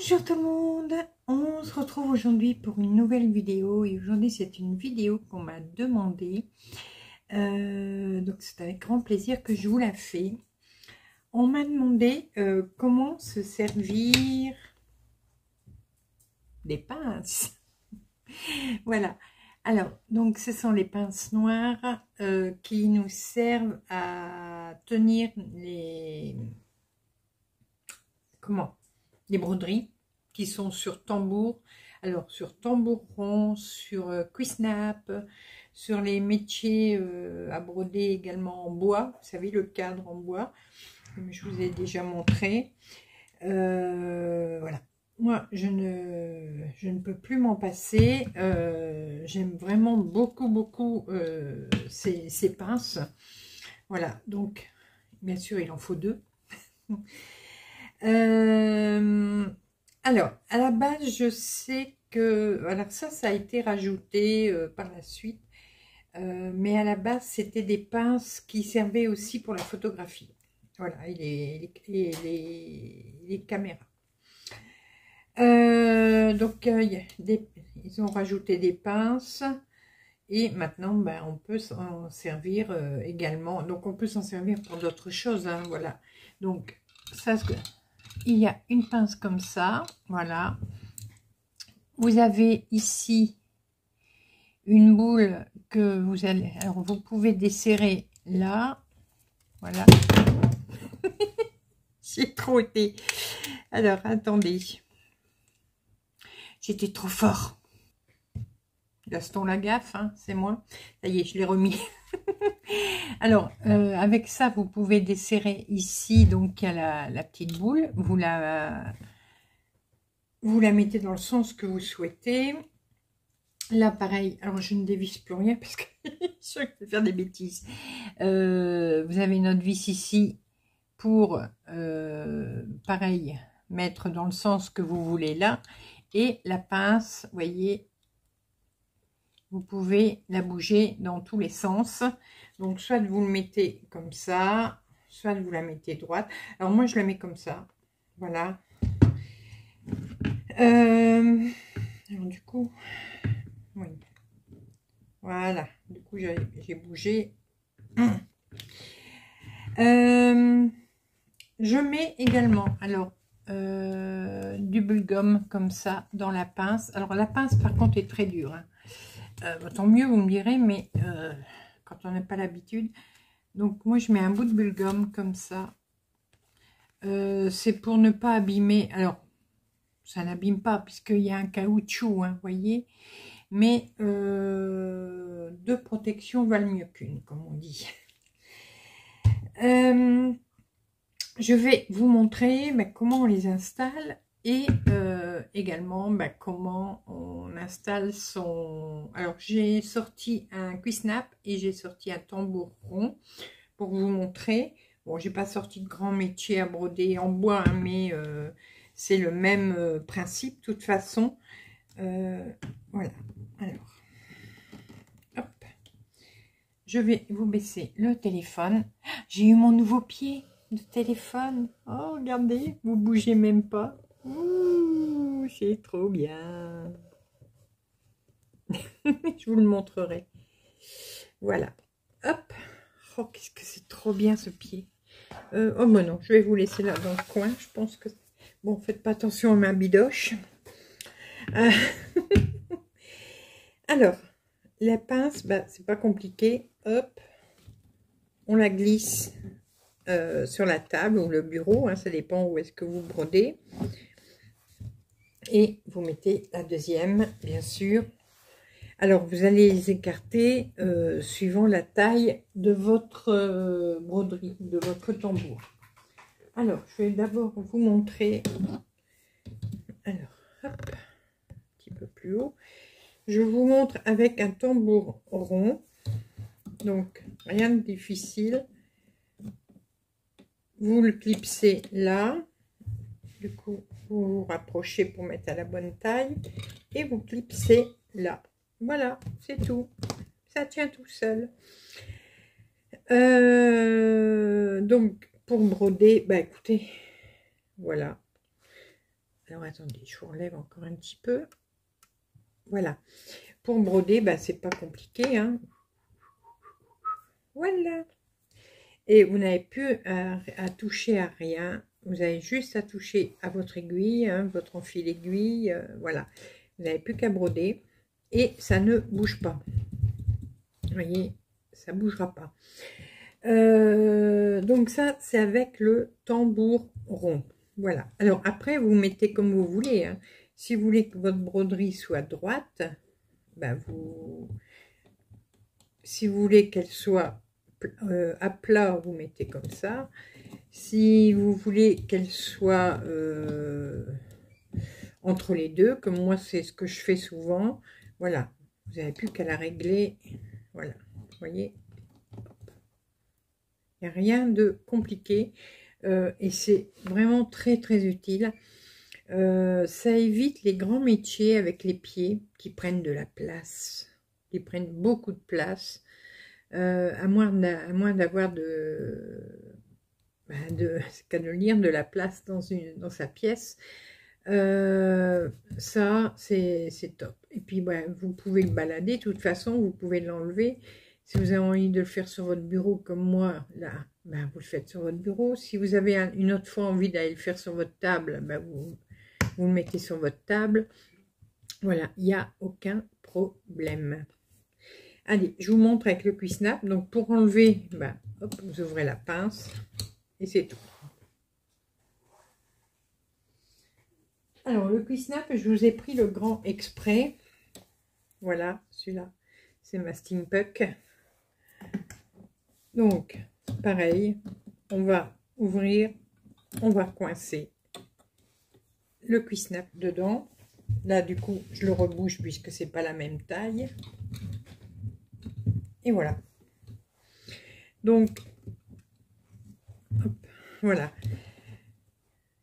Bonjour tout le monde, on se retrouve aujourd'hui pour une nouvelle vidéo et aujourd'hui c'est une vidéo qu'on m'a demandé, donc c'est avec grand plaisir que je vous la fais. On m'a demandé comment se servir des pinces. Voilà, alors donc ce sont les pinces noires qui nous servent à tenir les broderies qui sont sur tambour. Alors sur tambour rond, sur Cuisnap, sur les métiers à broder également en bois, vous savez, le cadre en bois, comme je vous ai déjà montré. Voilà, moi je ne peux plus m'en passer. J'aime vraiment beaucoup ces pinces. Voilà, donc bien sûr il en faut deux. Alors, à la base, je sais que... Alors ça a été rajouté par la suite. Mais à la base, c'était des pinces qui servaient aussi pour la photographie. Voilà, et les caméras. Donc, ils ont rajouté des pinces. Et maintenant, ben, on peut s'en servir également. Donc, on peut s'en servir pour d'autres choses. Hein, voilà. Donc, ça... Il y a une pince comme ça, voilà. Vous avez ici une boule que vous allez... Alors, vous pouvez desserrer là. Voilà. J'ai trop été... Alors, attendez. J'étais trop fort. Gaston Lagaffe, hein, c'est moi. Ça y est, je l'ai remis. Alors, avec ça, vous pouvez desserrer ici. Donc, il y a la petite boule. Vous la mettez dans le sens que vous souhaitez. Là, pareil. Alors, je ne dévisse plus rien parce que je vais faire des bêtises. Vous avez une autre vis ici pour, pareil, mettre dans le sens que vous voulez là. Et la pince, vous voyez, vous pouvez la bouger dans tous les sens. Donc, soit vous le mettez comme ça, soit vous la mettez droite. Alors, moi, je la mets comme ça. Voilà. Alors, du coup, oui. Voilà. Du coup, j'ai bougé. Je mets également, alors, du bulgum comme ça dans la pince. Alors, la pince, par contre, est très dure. Hein. Tant mieux, vous me direz, mais quand on n'a pas l'habitude. Donc, moi, je mets un bout de bulgum comme ça. C'est pour ne pas abîmer. Alors, ça n'abîme pas puisqu'il y a un caoutchouc, hein, vous voyez. Mais deux protections valent mieux qu'une, comme on dit. Je vais vous montrer comment on les installe. Et également comment on installe son... Alors j'ai sorti un Cuisnap et j'ai sorti un tambour rond pour vous montrer. Bon, j'ai pas sorti de grand métier à broder en bois, hein, mais c'est le même principe de toute façon. Voilà, alors hop, je vais vous baisser le téléphone. J'ai eu mon nouveau pied de téléphone. Oh, regardez, vous bougez même pas. Ouh, c'est trop bien. Je vous le montrerai. Voilà. Hop. Oh, qu'est-ce que c'est trop bien ce pied. Oh, ben non, je vais vous laisser là dans le coin. Je pense que... Bon, faites pas attention à ma bidoche. Alors, la pince, bah, c'est pas compliqué. Hop. On la glisse sur la table ou le bureau. Hein, ça dépend où est-ce que vous brodez. Et vous mettez la deuxième, bien sûr. Alors, vous allez les écarter suivant la taille de votre broderie, de votre tambour. Alors, je vais d'abord vous montrer. Alors, hop, un petit peu plus haut. Je vous montre avec un tambour rond. Donc, rien de difficile. Vous le clipsez là. Du coup, vous vous rapprochez pour mettre à la bonne taille. Et vous clipsez là. Voilà, c'est tout. Ça tient tout seul. Donc, pour broder, bah écoutez, voilà. Alors attendez, je vous relève encore un petit peu. Voilà. Pour broder, bah, c'est pas compliqué, hein. Voilà. Et vous n'avez plus à toucher à rien. Vous avez juste à toucher à votre aiguille, hein, votre enfil aiguille. Voilà. Vous n'avez plus qu'à broder. Et ça ne bouge pas. Vous voyez, ça ne bougera pas. Donc ça, c'est avec le tambour rond. Voilà. Alors après, vous mettez comme vous voulez, hein. Si vous voulez que votre broderie soit droite, ben si vous voulez qu'elle soit à plat, vous mettez comme ça. Si vous voulez qu'elle soit entre les deux, comme moi c'est ce que je fais souvent, voilà, vous n'avez plus qu'à la régler. Voilà, vous voyez, il n'y a rien de compliqué et c'est vraiment très très utile. Ça évite les grands métiers avec les pieds qui prennent de la place, qui prennent beaucoup de place, à moins d'avoir c'est qu'à de lire de la place dans sa pièce. Ça c'est top. Et puis vous pouvez le balader, de toute façon vous pouvez l'enlever. Si vous avez envie de le faire sur votre bureau comme moi, là, vous le faites sur votre bureau. Si vous avez une autre fois envie d'aller le faire sur votre table, vous le mettez sur votre table. Voilà, il n'y a aucun problème. Allez, je vous montre avec le Cuissnap. Donc pour enlever, hop, vous ouvrez la pince et c'est tout. Alors le Cuissnap, je vous ai pris le grand exprès. Voilà, celui-là, c'est ma Steampuck. Donc, pareil, on va ouvrir, on va coincer le Cuissnap dedans. Là, du coup, je le rebouche puisque c'est pas la même taille. Et voilà. Donc, hop, voilà.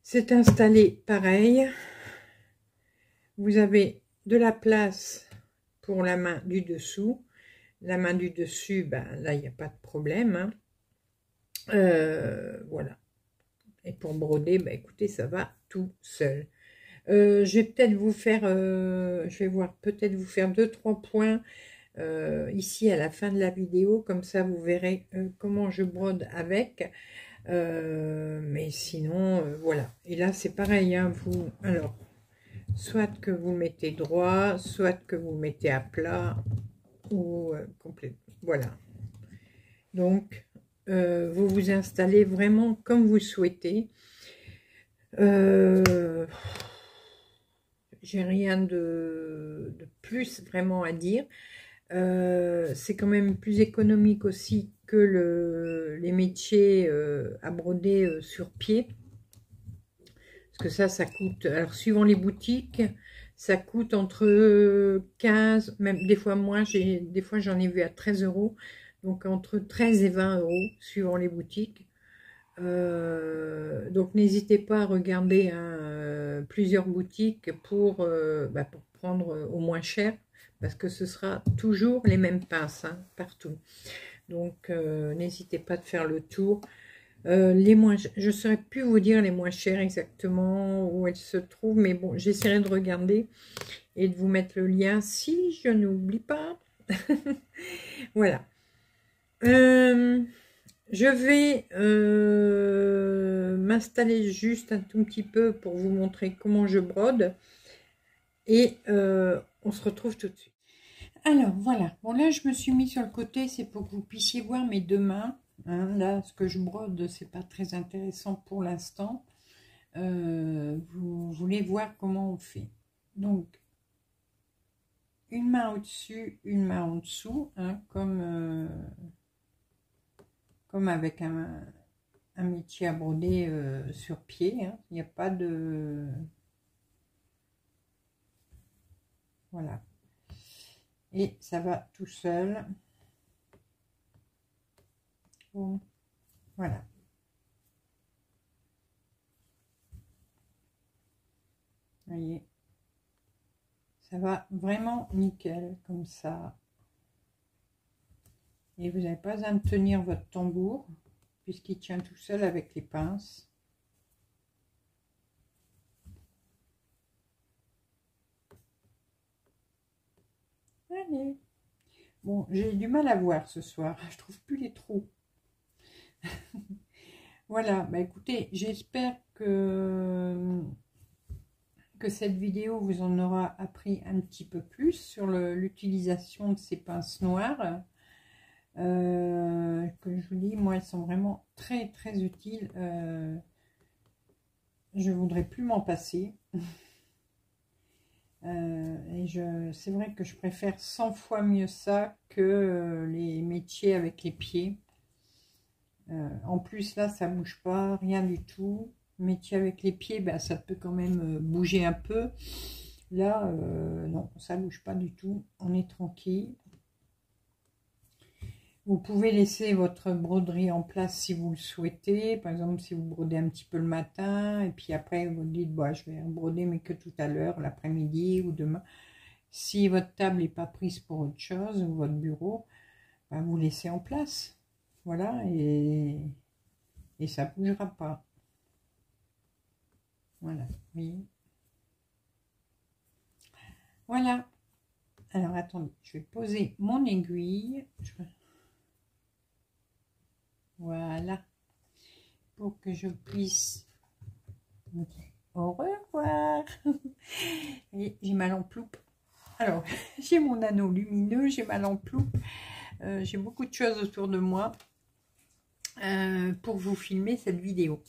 C'est installé pareil. Vous avez de la place pour la main du dessous. La main du dessus, là, il n'y a pas de problème. Hein. Voilà. Et pour broder, écoutez, ça va tout seul. Je vais peut-être vous faire, je vais voir, peut-être vous faire 2-3 points ici à la fin de la vidéo. Comme ça, vous verrez comment je brode avec. Mais sinon, voilà. Et là, c'est pareil. Hein, alors, soit que vous le mettez droit, soit que vous le mettez à plat. Ou complet. Voilà. Donc, vous vous installez vraiment comme vous souhaitez. J'ai rien de plus vraiment à dire. C'est quand même plus économique aussi que les métiers à broder sur pied. Parce que ça coûte, alors suivant les boutiques, ça coûte entre 15, même des fois moins, des fois j'en ai vu à 13 €, donc entre 13 et 20 € suivant les boutiques. Donc n'hésitez pas à regarder plusieurs boutiques pour prendre au moins cher, parce que ce sera toujours les mêmes pinces hein, partout. Donc n'hésitez pas de faire le tour. Les moins, je ne saurais plus vous dire les moins chères exactement où elles se trouvent, mais bon, j'essaierai de regarder et de vous mettre le lien si je n'oublie pas. Voilà. Je vais m'installer juste un tout petit peu pour vous montrer comment je brode et on se retrouve tout de suite. Alors voilà, bon là je me suis mis sur le côté, c'est pour que vous puissiez voir mes deux mains. Hein, là, ce que je brode, c'est pas très intéressant pour l'instant. Vous voulez voir comment on fait. Donc, une main au-dessus, une main en dessous, hein, comme avec un métier à broder sur pied. Hein. Il n'y a pas de... Voilà. Et ça va tout seul. Bon. Voilà. Vous voyez, ça va vraiment nickel comme ça. Et vous n'avez pas besoin de tenir votre tambour puisqu'il tient tout seul avec les pinces. Allez. Bon, j'ai du mal à voir ce soir. Je trouve plus les trous. Voilà, bah écoutez, j'espère que cette vidéo vous en aura appris un petit peu plus sur l'utilisation de ces pinces noires. Que je vous dis, moi, elles sont vraiment très très utiles. Je voudrais plus m'en passer. C'est vrai que je préfère 100 fois mieux ça que les métiers avec les pieds. En plus là ça bouge pas, rien du tout. Métier avec les pieds, ben, ça peut quand même bouger un peu. Là non, ça bouge pas du tout, on est tranquille. Vous pouvez laisser votre broderie en place si vous le souhaitez. Par exemple, si vous brodez un petit peu le matin, et puis après vous dites, bah, je vais broder mais que tout à l'heure, l'après-midi ou demain. Si votre table n'est pas prise pour autre chose, ou votre bureau, bah, vous laissez en place. Voilà, et ça ne bougera pas. Voilà, oui. Voilà. Alors, attendez, je vais poser mon aiguille. Voilà. Pour que je puisse... Au revoir. Et j'ai ma lampe loupe. Alors, j'ai mon anneau lumineux, j'ai ma lampe loupe. J'ai beaucoup de choses autour de moi pour vous filmer cette vidéo.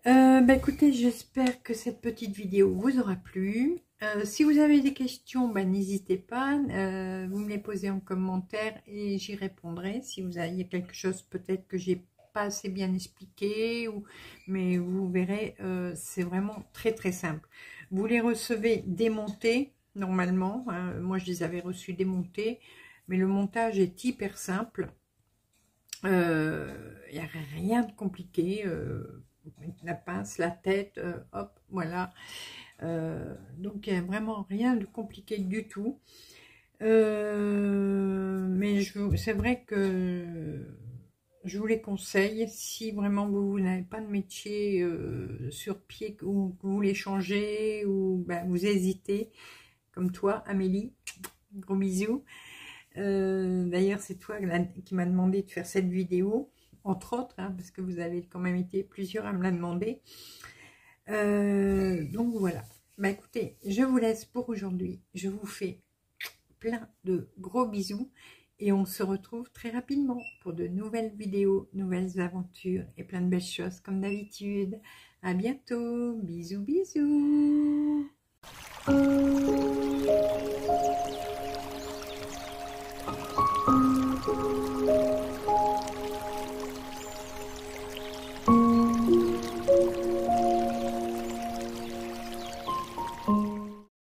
Bah écoutez, j'espère que cette petite vidéo vous aura plu. Si vous avez des questions, bah, n'hésitez pas, vous me les posez en commentaire et j'y répondrai. Si vous avez quelque chose peut-être que j'ai pas assez bien expliqué, mais vous verrez, c'est vraiment très très simple. Vous les recevez démontés normalement, hein. Moi je les avais reçus démontés, mais le montage est hyper simple. Il n'y a rien de compliqué. La pince, la tête, hop, voilà. Donc il n'y a vraiment rien de compliqué du tout. Mais c'est vrai que je vous les conseille si vraiment vous n'avez pas de métier sur pied ou que vous voulez changer ou ben, vous hésitez, comme toi Amélie, gros bisous. D'ailleurs c'est toi qui m'a demandé de faire cette vidéo, entre autres, hein, parce que vous avez quand même été plusieurs à me la demander. Donc voilà, bah écoutez, je vous laisse pour aujourd'hui. Je vous fais plein de gros bisous et on se retrouve très rapidement pour de nouvelles vidéos, nouvelles aventures et plein de belles choses comme d'habitude. À bientôt, bisous bisous.